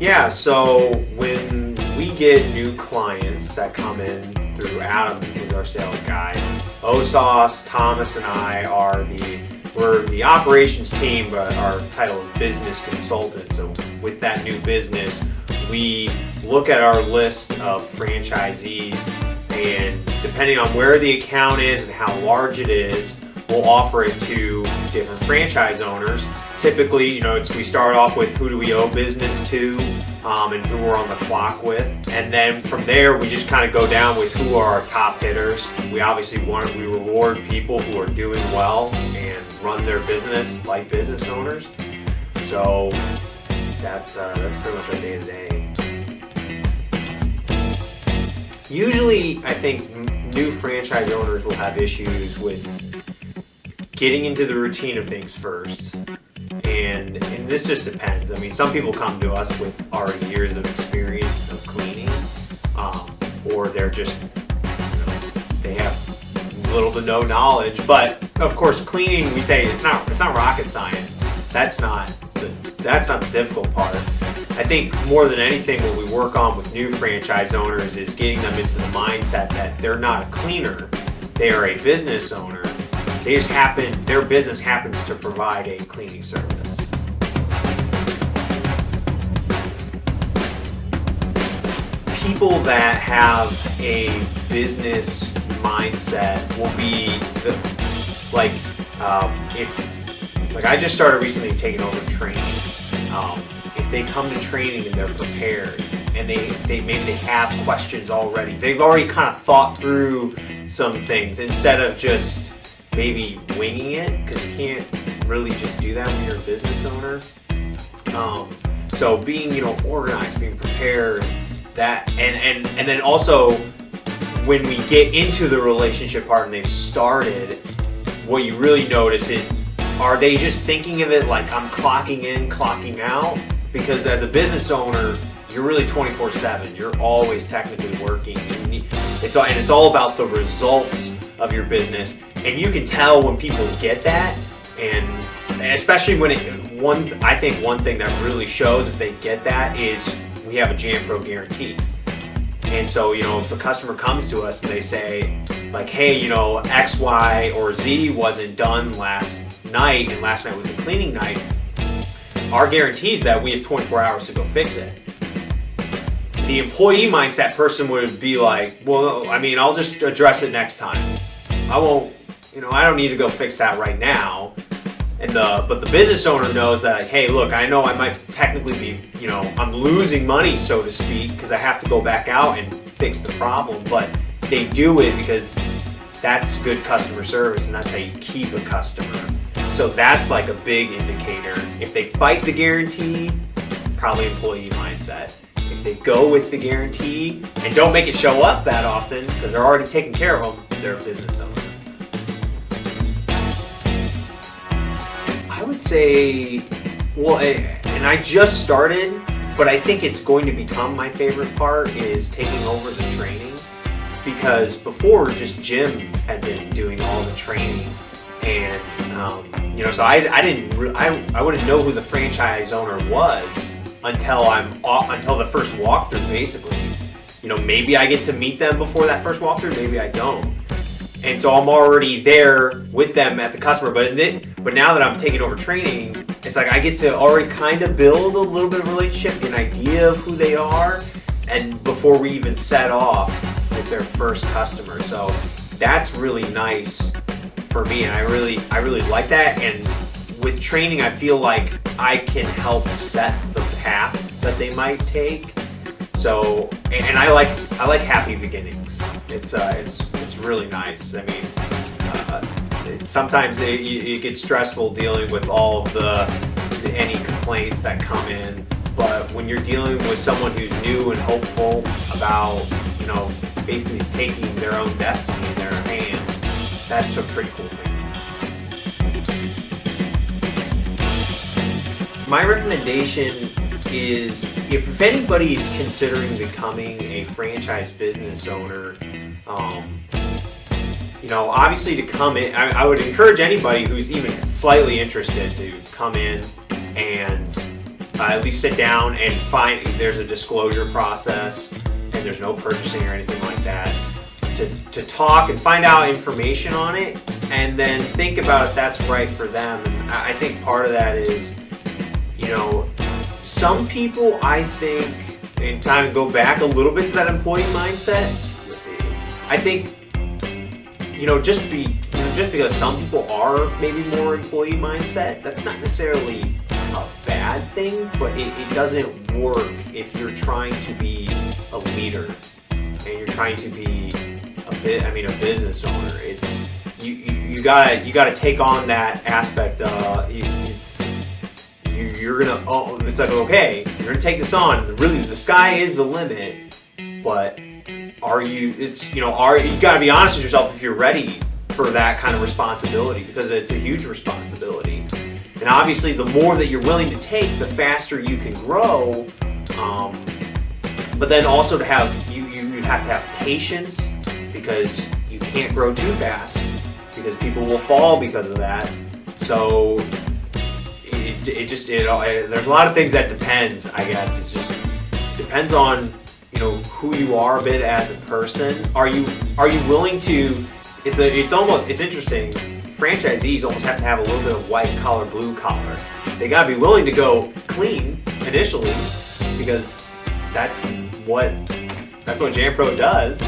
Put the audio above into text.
Yeah, so when we get new clients that come in through Adam, who's our sales guy, Osas, Thomas, and I we're the operations team, but our title is business consultant. So with that new business, we look at our list of franchisees, and depending on where the account is and how large it is, we'll offer it to different franchise owners. Typically, we start off with who do we owe business to, and who we're on the clock with, and then from there we just kind of go down with who are our top hitters. We obviously we reward people who are doing well and run their business like business owners. So that's pretty much our day to day. Usually, I think new franchise owners will have issues with getting into the routine of things first. And this just depends. I mean, some people come to us with already years of experience of cleaning, or they're just, they have little to no knowledge. But of course, cleaning, we say it's not rocket science. That's not the difficult part. I think more than anything, what we work on with new franchise owners is getting them into the mindset that they're not a cleaner, they are a business owner. Their business happens to provide a cleaning service. People that have a business mindset will be if I just started recently taking over training. If they come to training and they're prepared and maybe they have questions already, they've already kind of thought through some things instead of just maybe winging it, because you can't really just do that when you're a business owner. So being organized, being prepared, that and then also when we get into the relationship part and they've started, what you really notice is, are they just thinking of it like I'm clocking in, clocking out? Because as a business owner, you're really 24/7. You're always technically working. It's all about the results of your business. And you can tell when people get that, and especially when I think one thing that really shows if they get that is we have a Jam Pro guarantee. And so, if a customer comes to us and they say, like, hey, X, Y, or Z wasn't done last night, and last night was a cleaning night, our guarantee is that we have 24 hours to go fix it. The employee mindset person would be like, well, I'll just address it next time. I won't, I don't need to go fix that right now. But the business owner knows that, hey, look, I know I might technically be, I'm losing money, so to speak, because I have to go back out and fix the problem. But they do it because that's good customer service, and that's how you keep a customer. So that's like a big indicator. If they fight the guarantee, probably employee mindset. If they go with the guarantee and don't make it show up that often because they're already taking care of them, they're a business owner. I would say, and I just started, but I think it's going to become my favorite part is taking over the training, because before just Jim had been doing all the training, and so I wouldn't know who the franchise owner was until the first walkthrough, basically. Maybe I get to meet them before that first walkthrough, maybe I don't. And so I'm already there with them at the customer, but now that I'm taking over training, it's like I get to already kind of build a little bit of a relationship, an idea of who they are, and before we even set off with their first customer. So that's really nice for me, and I really like that. And with training, I feel like I can help set the path that they might take. So, and I like happy beginnings. It's really nice. Sometimes it gets stressful dealing with all of any complaints that come in. But when you're dealing with someone who's new and hopeful about, basically taking their own destiny in their hands, that's a pretty cool thing. My recommendation is if anybody's considering becoming a franchise business owner, obviously to come in, I would encourage anybody who's even slightly interested to come in and at least sit down and find, there's a disclosure process and there's no purchasing or anything like that, to talk and find out information on it, and then think about if that's right for them. And I think part of that is, you know, some people, I think, and time to go back a little bit to that employee mindset, I think, you know, just because some people are maybe more employee mindset, that's not necessarily a bad thing, but it doesn't work if you're trying to be a leader and you're trying to be a business owner. It's you gotta take on that aspect. You're gonna, it's like, okay, you're gonna take this on. Really, the sky is the limit, but you gotta be honest with yourself if you're ready for that kind of responsibility, because it's a huge responsibility. And obviously, the more that you're willing to take, the faster you can grow. But then also you have to have patience, because you can't grow too fast, because people will fall because of that. So there's a lot of things that depends, I guess. It just depends on, you know, who you are a bit as a person. Are you willing to? It's interesting. Franchisees almost have to have a little bit of white collar, blue collar. They gotta be willing to go clean initially, because that's what JamPro does.